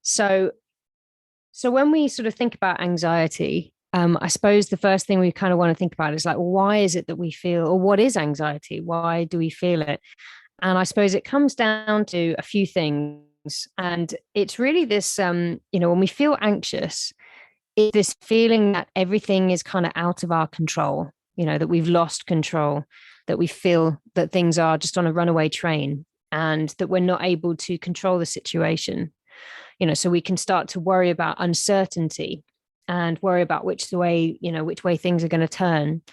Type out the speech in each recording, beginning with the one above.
So, so when we sort of think about anxiety, I suppose the first thing we kind of want to think about is like, why is it that we feel, or what is anxiety? Why do we feel it? And I suppose it comes down to a few things. And it's really this, when we feel anxious, it's this feeling that everything is kind of out of our control, that we've lost control, that we feel that things are just on a runaway train and that we're not able to control the situation. So we can start to worry about uncertainty and worry about which way things are going to turn.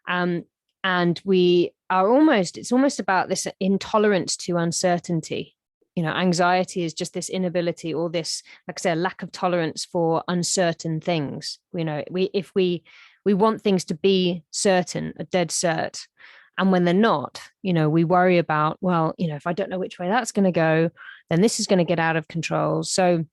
Um, and it's almost about this intolerance to uncertainty. Anxiety is just this inability or this, like I said, lack of tolerance for uncertain things. If we want things to be certain, a dead cert. And when they're not, we worry about, well, if I don't know which way that's going to go, then this is going to get out of control. So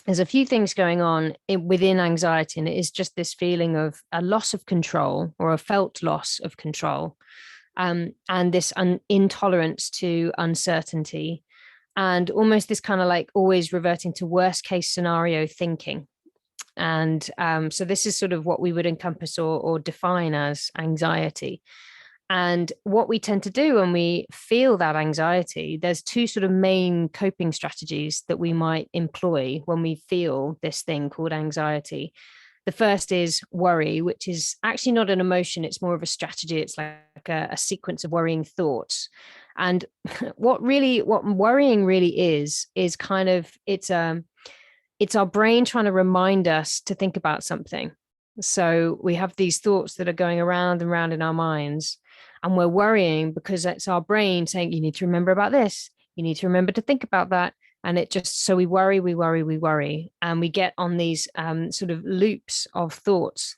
there's a few things going on within anxiety, and it is just this feeling of a loss of control or a felt loss of control, and this intolerance to uncertainty, and almost this kind of like always reverting to worst case scenario thinking. And so this is sort of what we would encompass or define as anxiety. And what we tend to do when we feel that anxiety, there's two sort of main coping strategies that we might employ when we feel this thing called anxiety. The first is worry, which is actually not an emotion, it's more of a strategy. It's like a sequence of worrying thoughts. And what worrying really is kind of, it's our brain trying to remind us to think about something. So we have these thoughts that are going around and around in our minds, and we're worrying because it's our brain saying, you need to remember about this. You need to remember to think about that. And so we worry, and we get on these sort of loops of thoughts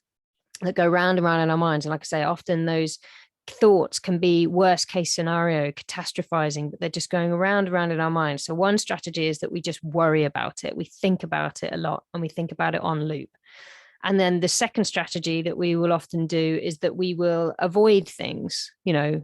that go round and round in our minds. And like I say, often those thoughts can be worst case scenario, catastrophizing, but they're just going around and around in our minds. So one strategy is that we just worry about it. We think about it a lot, and we think about it on loop. And then the second strategy that we will often do is that we will avoid things,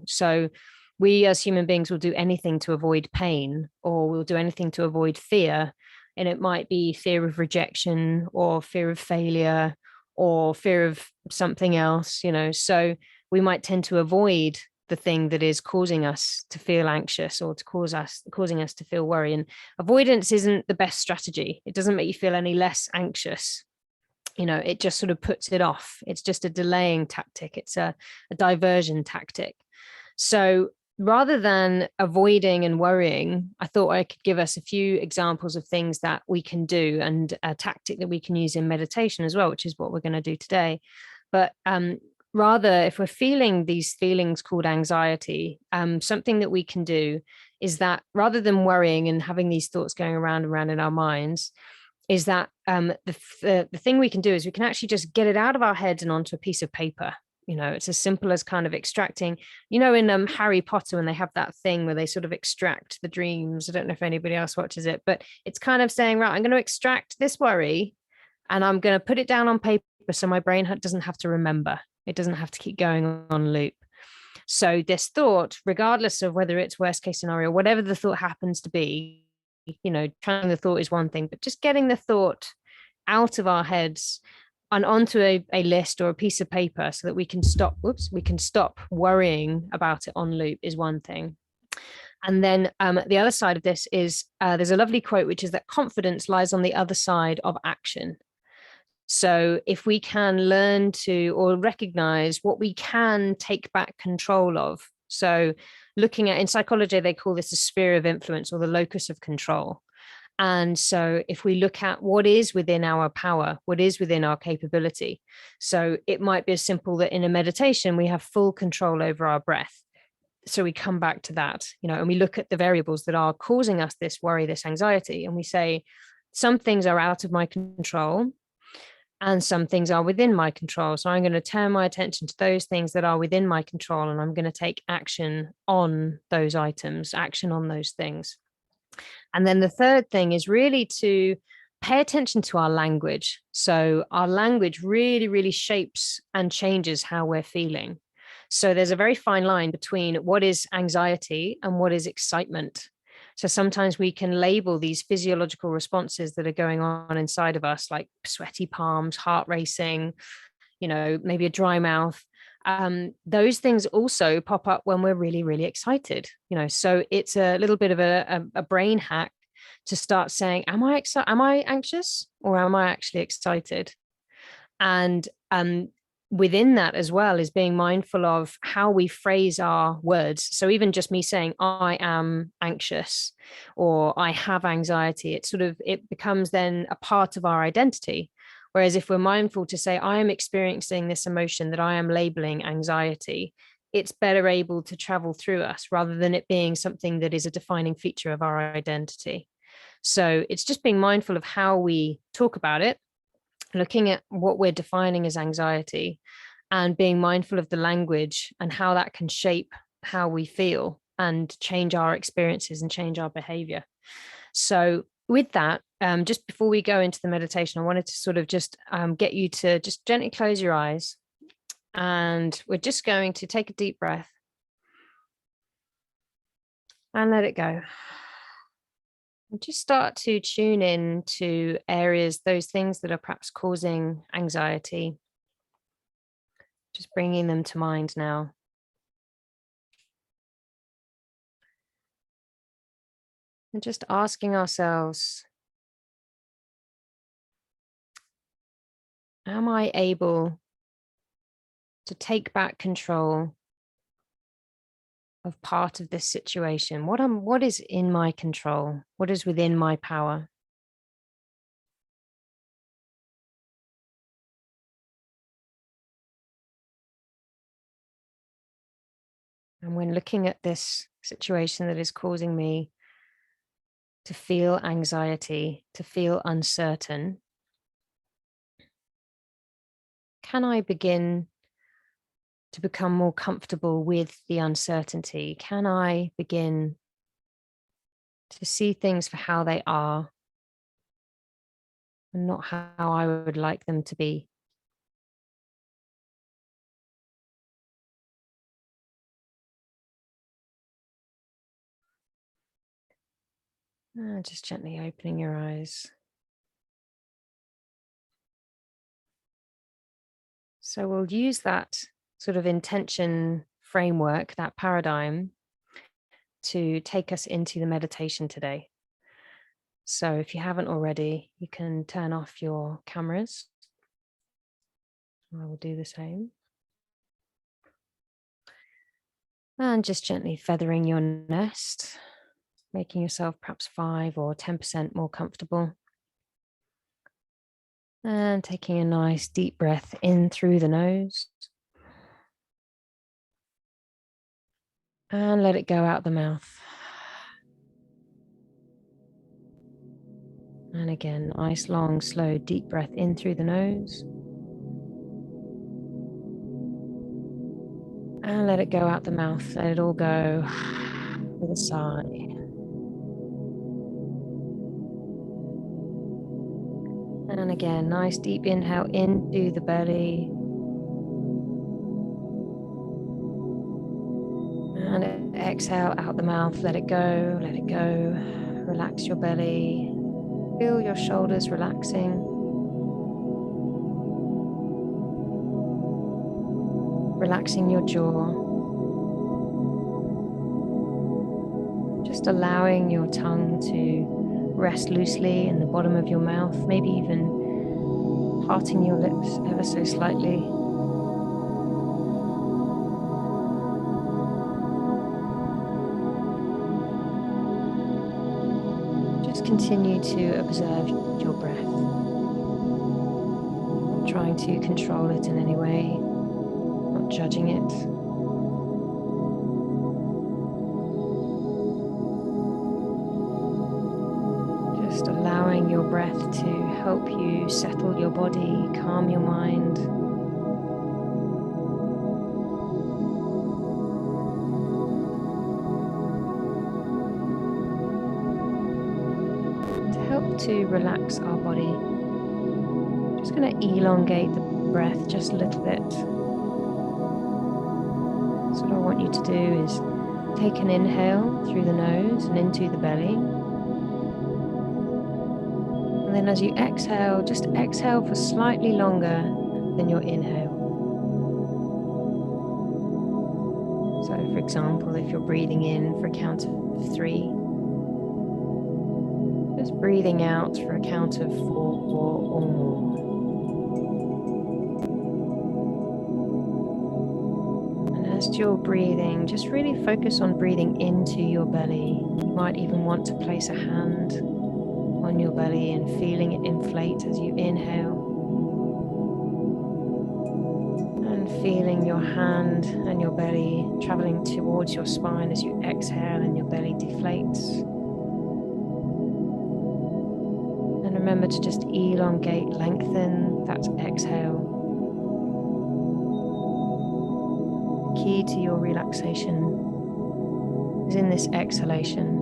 so we as human beings will do anything to avoid pain, or we'll do anything to avoid fear. And it might be fear of rejection or fear of failure or fear of something else, so we might tend to avoid the thing that is causing us to feel anxious or causing us to feel worry. And avoidance isn't the best strategy. It doesn't make you feel any less anxious. It just sort of puts it off. It's just a delaying tactic. It's a diversion tactic. So rather than avoiding and worrying, I thought I could give us a few examples of things that we can do, and a tactic that we can use in meditation as well, which is what we're going to do today. But rather, if we're feeling these feelings called anxiety, something that we can do is that rather than worrying and having these thoughts going around and around in our minds, is that the thing we can do is we can actually just get it out of our heads and onto a piece of paper. It's as simple as kind of extracting, in Harry Potter, when they have that thing where they sort of extract the dreams. I don't know if anybody else watches it, but it's kind of saying, right, I'm going to extract this worry and I'm going to put it down on paper so my brain doesn't have to remember. It doesn't have to keep going on loop. So this thought, regardless of whether it's worst case scenario, whatever the thought happens to be, trying the thought is one thing, but just getting the thought out of our heads and onto a list or a piece of paper so that we can stop worrying about it on loop is one thing. And then the other side of this is there's a lovely quote, which is that confidence lies on the other side of action. So if we can learn to or recognize what we can take back control of. So looking at, in psychology, they call this a sphere of influence or the locus of control. And so if we look at what is within our power, what is within our capability. So it might be as simple that in a meditation, we have full control over our breath. So we come back to that, and we look at the variables that are causing us this worry, this anxiety, and we say, some things are out of my control and some things are within my control. So I'm going to turn my attention to those things that are within my control, and I'm going to take action on those items, action on those things. And then the third thing is really to pay attention to our language. So our language really, really shapes and changes how we're feeling. So there's a very fine line between what is anxiety and what is excitement. So sometimes we can label these physiological responses that are going on inside of us, like sweaty palms, heart racing, maybe a dry mouth. Those things also pop up when we're really, really excited, so it's a little bit of a brain hack to start saying, am I anxious, or am I actually excited? And within that as well is being mindful of how we phrase our words. So even just me saying I am anxious or I have anxiety, it becomes then a part of our identity. Whereas if we're mindful to say I am experiencing this emotion that I am labeling anxiety, it's better able to travel through us rather than it being something that is a defining feature of our identity. So it's just being mindful of how we talk about it, looking at what we're defining as anxiety, and being mindful of the language and how that can shape how we feel and change our experiences and change our behavior. So with that, just before we go into the meditation, I wanted to sort of just get you to just gently close your eyes, and we're just going to take a deep breath and let it go. And just start to tune in to areas, those things that are perhaps causing anxiety, just bringing them to mind now. And just asking ourselves, am I able to take back control of part of this situation? What is in my control? What is within my power? And when looking at this situation that is causing me to feel anxiety, to feel uncertain, can I begin to become more comfortable with the uncertainty? Can I begin to see things for how they are and not how I would like them to be? Just gently opening your eyes. So we'll use that sort of intention framework, that paradigm, to take us into the meditation today. So if you haven't already, you can turn off your cameras. I will do the same. And just gently feathering your nest, making yourself perhaps 5 or 10% more comfortable. And taking a nice deep breath in through the nose. And let it go out the mouth. And again, nice, long, slow, deep breath in through the nose. And let it go out the mouth. Let it all go with a sigh. And again, nice deep inhale into the belly. And exhale out the mouth. Let it go, let it go. Relax your belly. Feel your shoulders relaxing. Relaxing your jaw. Just allowing your tongue to rest loosely in the bottom of your mouth, maybe even parting your lips ever so slightly. Just continue to observe your breath, not trying to control it in any way, not judging it. Just allowing your breath to help you settle your body, calm your mind. To help to relax our body, I'm just going to elongate the breath just a little bit. So what I want you to do is Take an inhale through the nose and into the belly. And then as you exhale, just exhale for slightly longer than your inhale. So for example, if you're breathing in for a count of 3, just breathing out for a count of 4 or more. As you're breathing, just really focus on breathing into your belly. You might even want to place a hand on your belly and feeling it inflate as you inhale. And feeling your hand and your belly traveling towards your spine as you exhale and your belly deflates. And remember to just elongate, lengthen that exhale. Key to your relaxation is in this exhalation.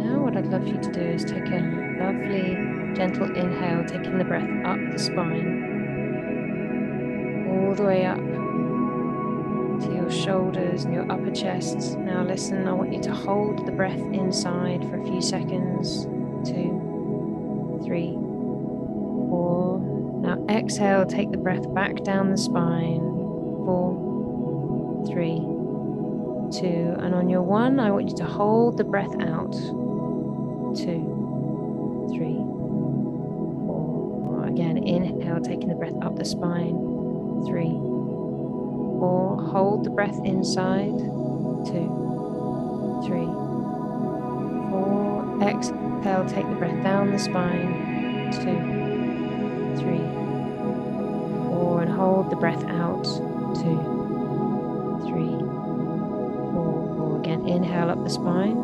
Now what I'd love you to do is take a lovely gentle inhale, taking the breath up the spine, all the way up to your shoulders and your upper chest. Now listen, I want you to hold the breath inside for a few seconds. 2, 3, 4. Now exhale, take the breath back down the spine. 4, 3, 2. And on your 1, I want you to hold the breath out. 2, 3, 4. Again, inhale, taking the breath up the spine. 3, 4, hold the breath inside. 2, 3, 4, exhale, take the breath down the spine. 2, 3, 4, and hold the breath out. 2, 3, 4. Again, inhale up the spine.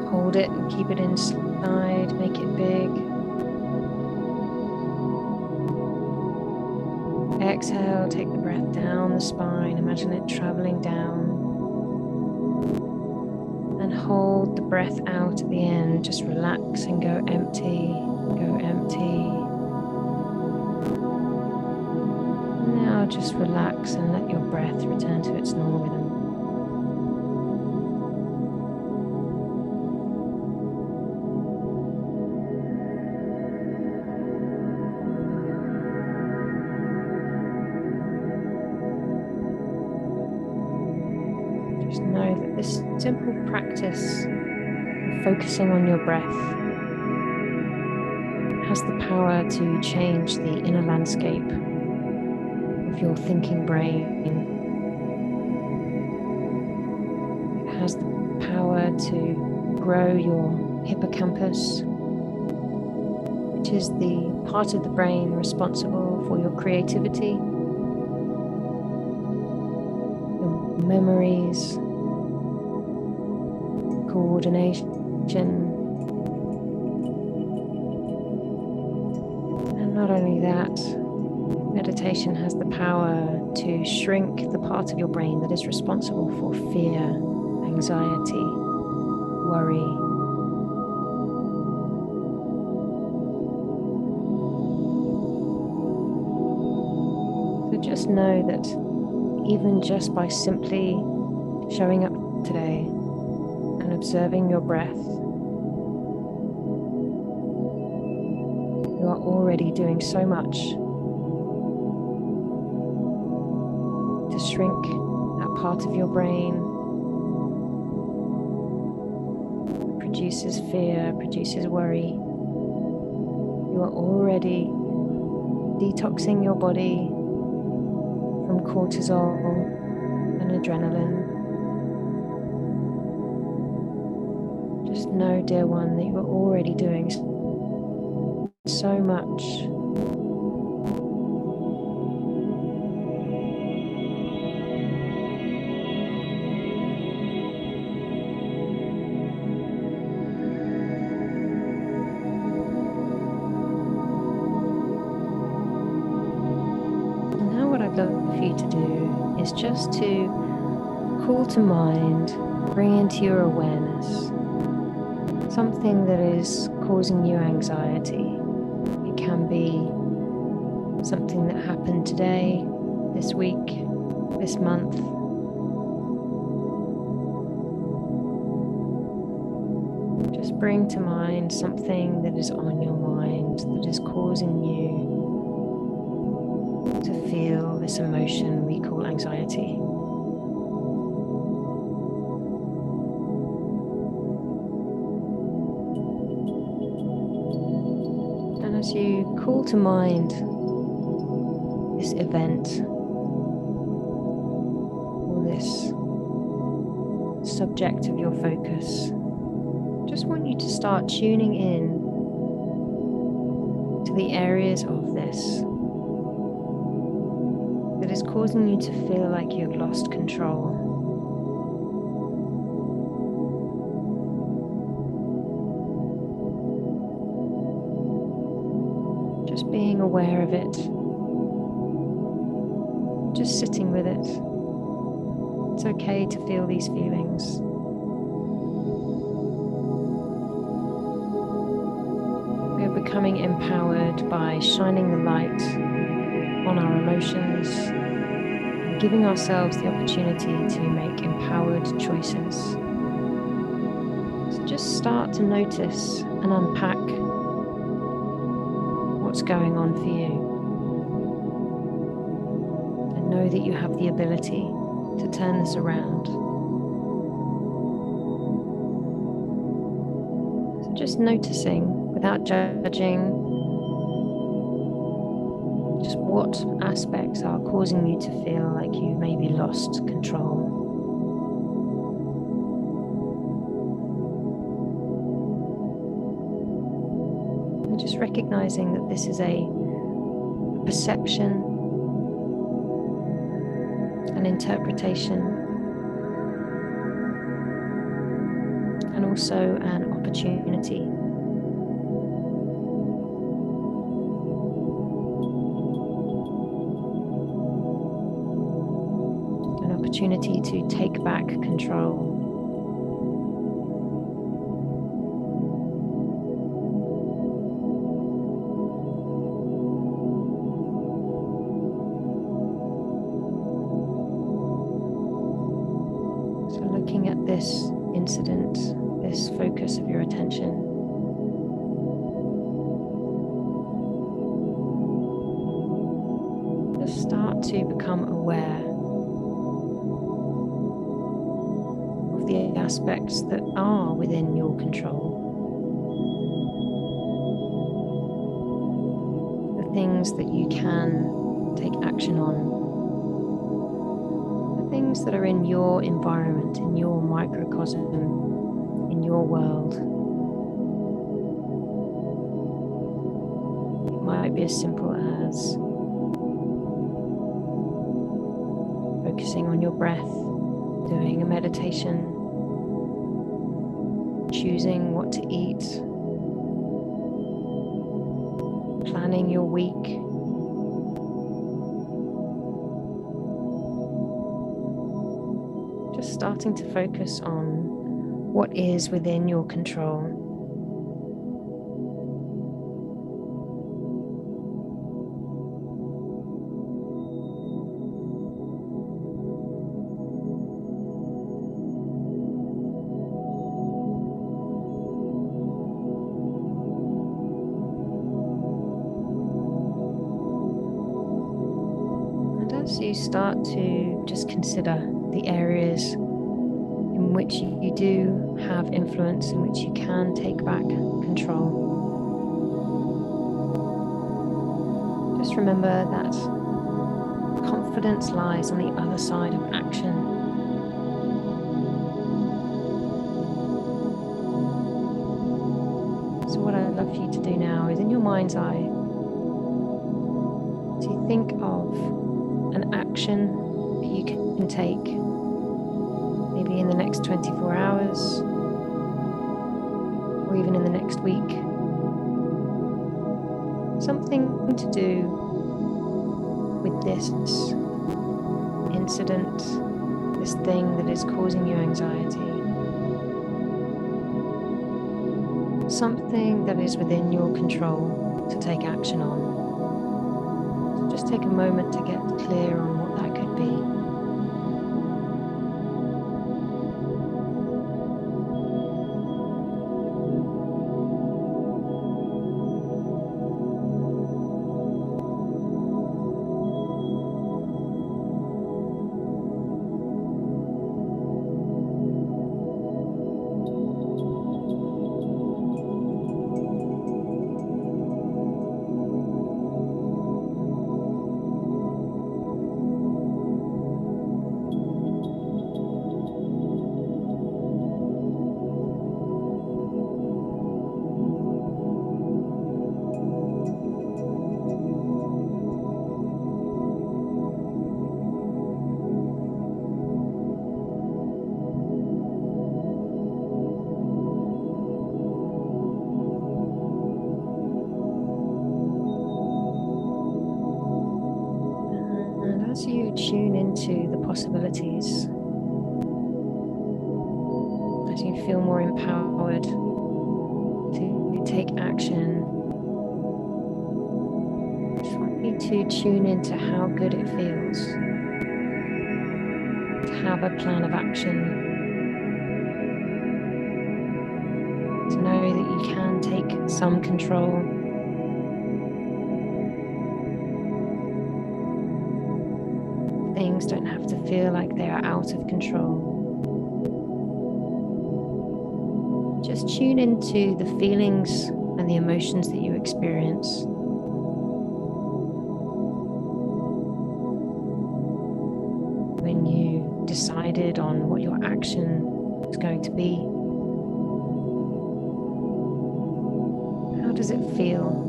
Hold it and keep it inside, make it big. Exhale, take the breath down the spine, imagine it traveling down. And hold the breath out at the end, just relax and go empty, go empty. Now just relax and let your breath return to its normal rhythm. Just know that this simple practice of focusing on your breath has the power to change the inner landscape of your thinking brain. It has the power to grow your hippocampus, which is the part of the brain responsible for your creativity, memories, coordination, and not only that, meditation has the power to shrink the part of your brain that is responsible for fear, anxiety, worry. So just know that even just by simply showing up today and observing your breath, you are already doing so much to shrink that part of your brain that produces fear, produces worry. You are already detoxing your body from cortisol and adrenaline. Just know, dear one, that you are already doing so much. And now what I'd love for you to do is just to call to mind, bring into your awareness something that is causing you anxiety. It can be something that happened today, this week, this month. Just bring to mind something that is on your mind that is causing you to feel this emotion we call anxiety. And as you call to mind this event or this subject of your focus, just want you to start tuning in to the areas of this that is causing you to feel like you've lost control. Just being aware of it, just sitting with it. It's okay to feel these feelings. We're becoming empowered by shining the light on our emotions and giving ourselves the opportunity to make empowered choices. So just start to notice and unpack what's going on for you. And know that you have the ability to turn this around. So just noticing without judging just what aspects are causing you to feel like you've maybe lost control. And just recognizing that this is a perception, an interpretation, and also an opportunity. An opportunity to take back control. Looking at this incident, this focus of your attention, just start to become aware of the aspects that are within your control, the things that you can take action on, things that are in your environment, in your microcosm, in your world. It might be as simple as focusing on your breath, doing a meditation, choosing what to eat, planning your week. Starting to focus on what is within your control. And as you start to just consider the areas in which you do have influence, in which you can take back control, just remember that confidence lies on the other side of action. So what I'd love for you to do now is, in your mind's eye, to think of an action that you can take, maybe in the next 24 hours, or even in the next week. Something to do with this incident, this thing that is causing you anxiety. something that is within your control to take action on. Just take a moment to get clear on what that could be. And as you tune into the possibilities, as you feel more empowered to take action, I just want you to tune into how good it feels to have a plan of action, to know that you can take some control. Things don't have to feel like they are out of control. Just tune into the feelings and the emotions that you experience. When you decided on what your action was going to be, how does it feel?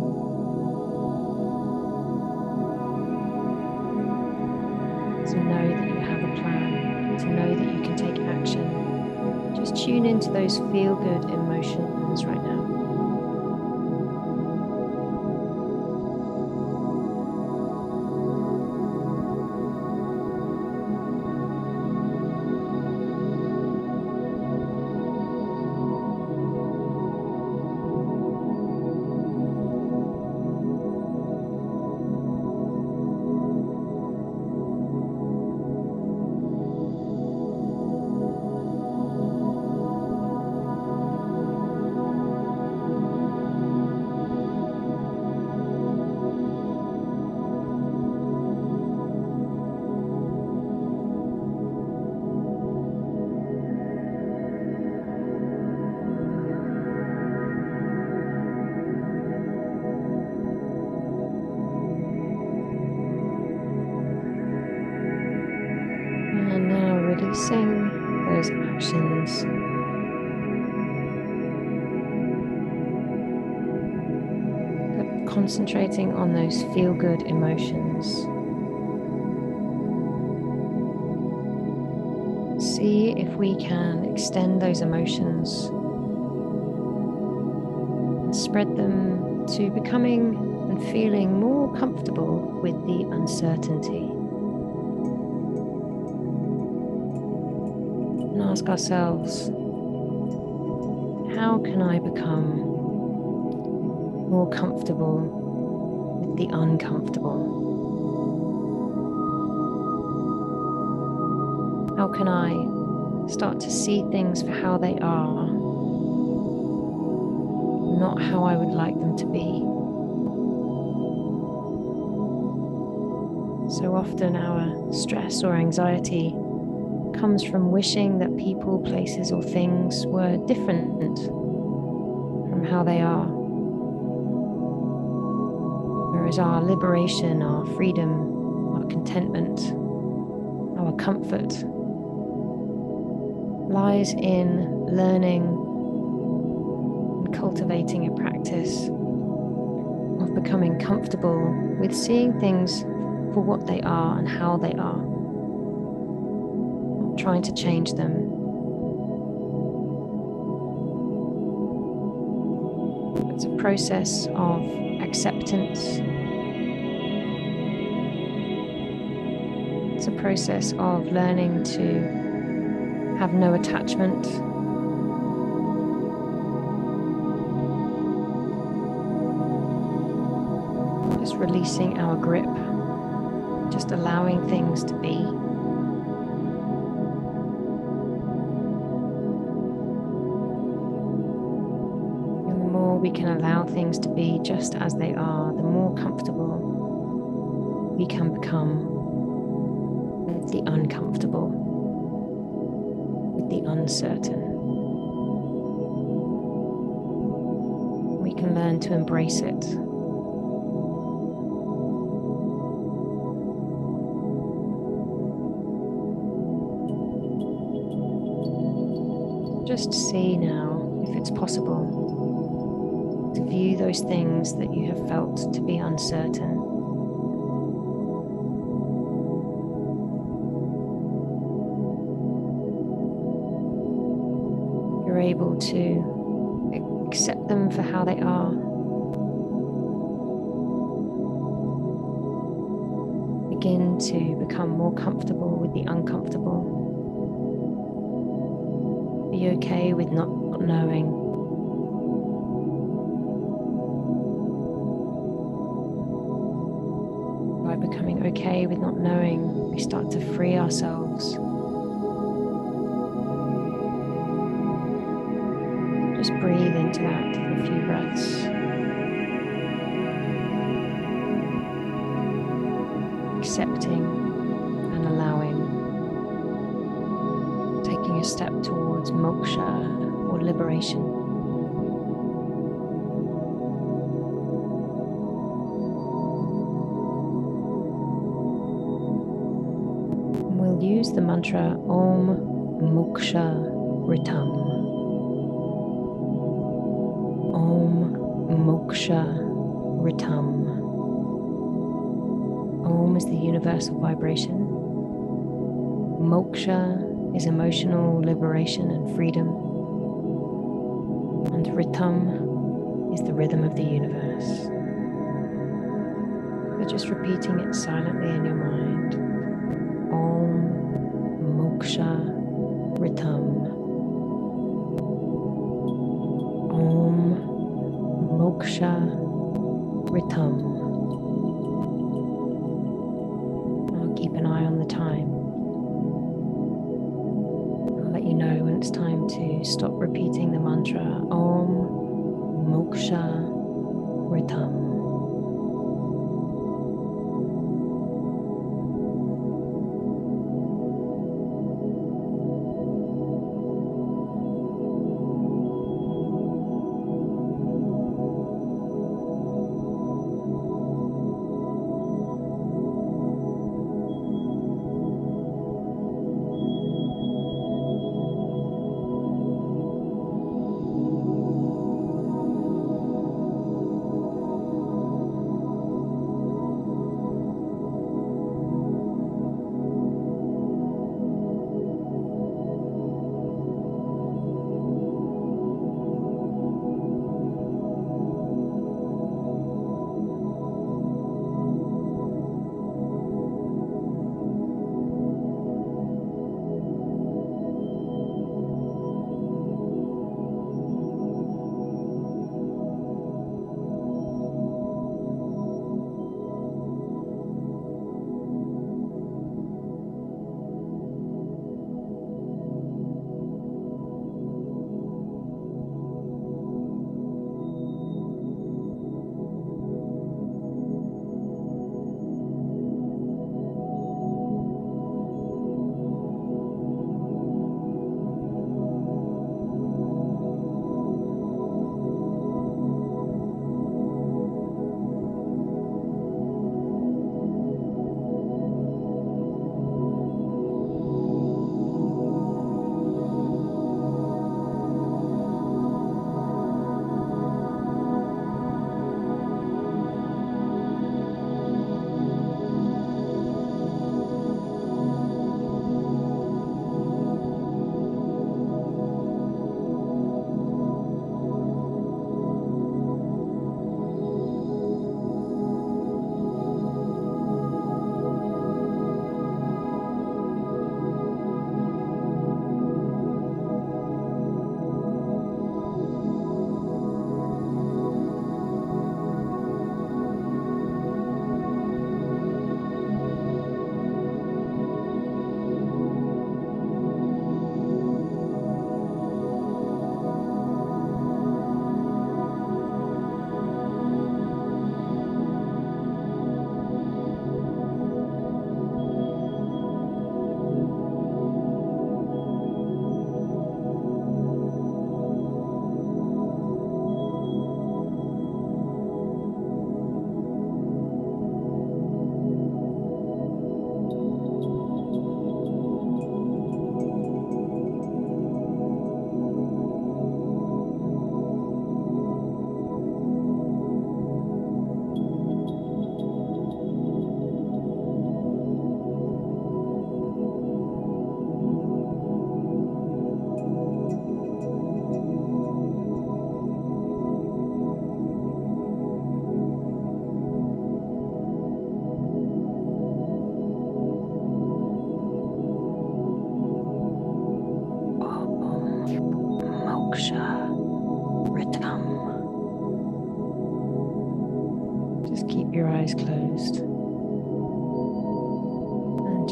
To know that you have a plan, to know that you can take action. Just tune into those feel-good emotions right now. And now releasing those actions. But concentrating on those feel-good emotions. See if we can extend those emotions and spread them to becoming and feeling more comfortable with the uncertainty. And ask ourselves, how can I become more comfortable with the uncomfortable? How can I start to see things for how they are, not how I would like them to be? So often our stress or anxiety comes from wishing that people, places, or things were different from how they are. Whereas our liberation, our freedom, our contentment, our comfort lies in learning and cultivating a practice of becoming comfortable with seeing things for what they are and how they are, not trying to change them. It's a process of acceptance. It's a process of learning to have no attachment, Just releasing our grip, just allowing things to be. And the more we can allow things to be just as they are, the more comfortable we can become with the uncomfortable, with the uncertain. We can learn to embrace it. Just see now if it's possible to view those things that you have felt to be uncertain. You're able to accept them for how they are. Begin to become more comfortable with the uncomfortable. Be okay with not knowing. By becoming okay with not knowing, we start to free ourselves. Just breathe into that for a few breaths. Accepting and allowing. Taking a step towards moksha or liberation. And we'll use the mantra Om Moksha Ritam. Om Moksha Ritam. Om is the universal vibration. Moksha is emotional liberation and freedom. And Ritam is the rhythm of the universe. You're just repeating it silently in your mind. Om Moksha Ritam. Om Moksha Ritam. I'll keep an eye on the time. I'll let you know when it's time to stop repeating the mantra Om Moksha Ritam.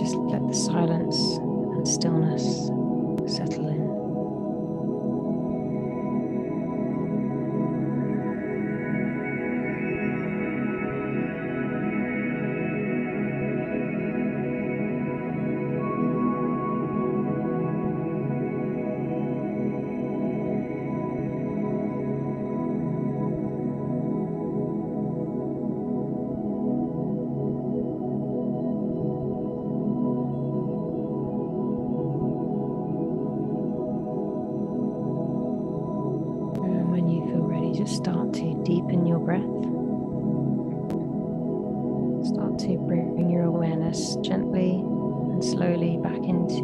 just let the silence and stillness settle in. Just start to deepen your breath. Start to bring your awareness gently and slowly back into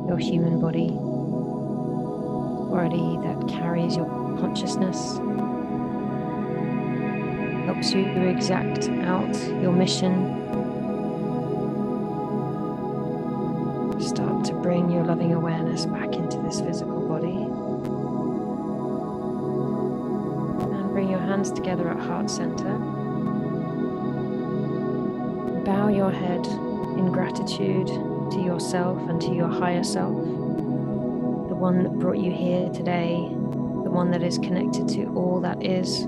your human body that carries your consciousness, helps you exact out your mission. Start to bring your loving awareness back into this physical body. Bring your hands together at heart center. Bow your head in gratitude to yourself and to your higher self, the one that brought you here today, the one that is connected to all that is.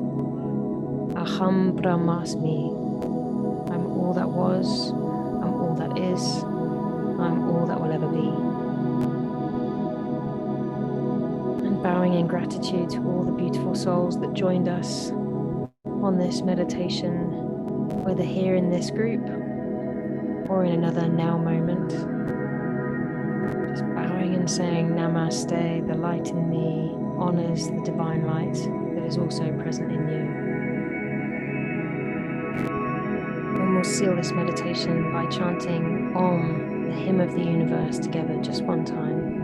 Aham Brahmasmi. I'm all that was, I'm all that is, I'm all that will ever be. Bowing in gratitude to all the beautiful souls that joined us on this meditation, whether here in this group or in another now moment. Just bowing and saying Namaste, the light in me honors the divine light that is also present in you. And we'll seal this meditation by chanting Om, the hymn of the universe, together just one time.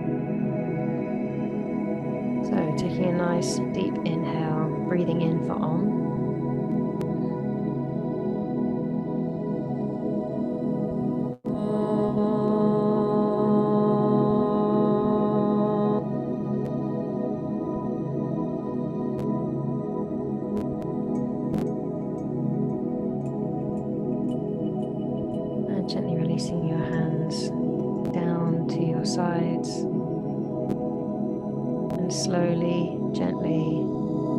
So taking a nice deep inhale, breathing in for Om. And gently releasing your hands down to your sides. Slowly, gently,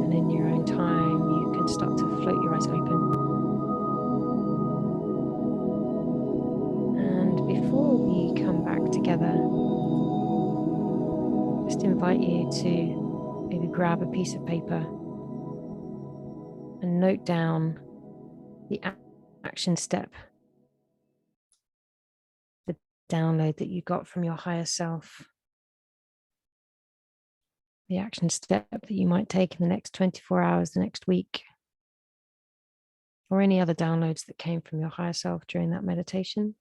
and in your own time, you can start to float your eyes open. And before we come back together, just invite you to maybe grab a piece of paper and note down the action step, the download that you got from your higher self. The action step that you might take in the next 24 hours, the next week, or any other downloads that came from your higher self during that meditation.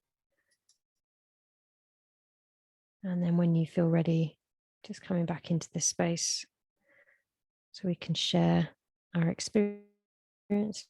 And then when you feel ready, just coming back into this space so we can share our experience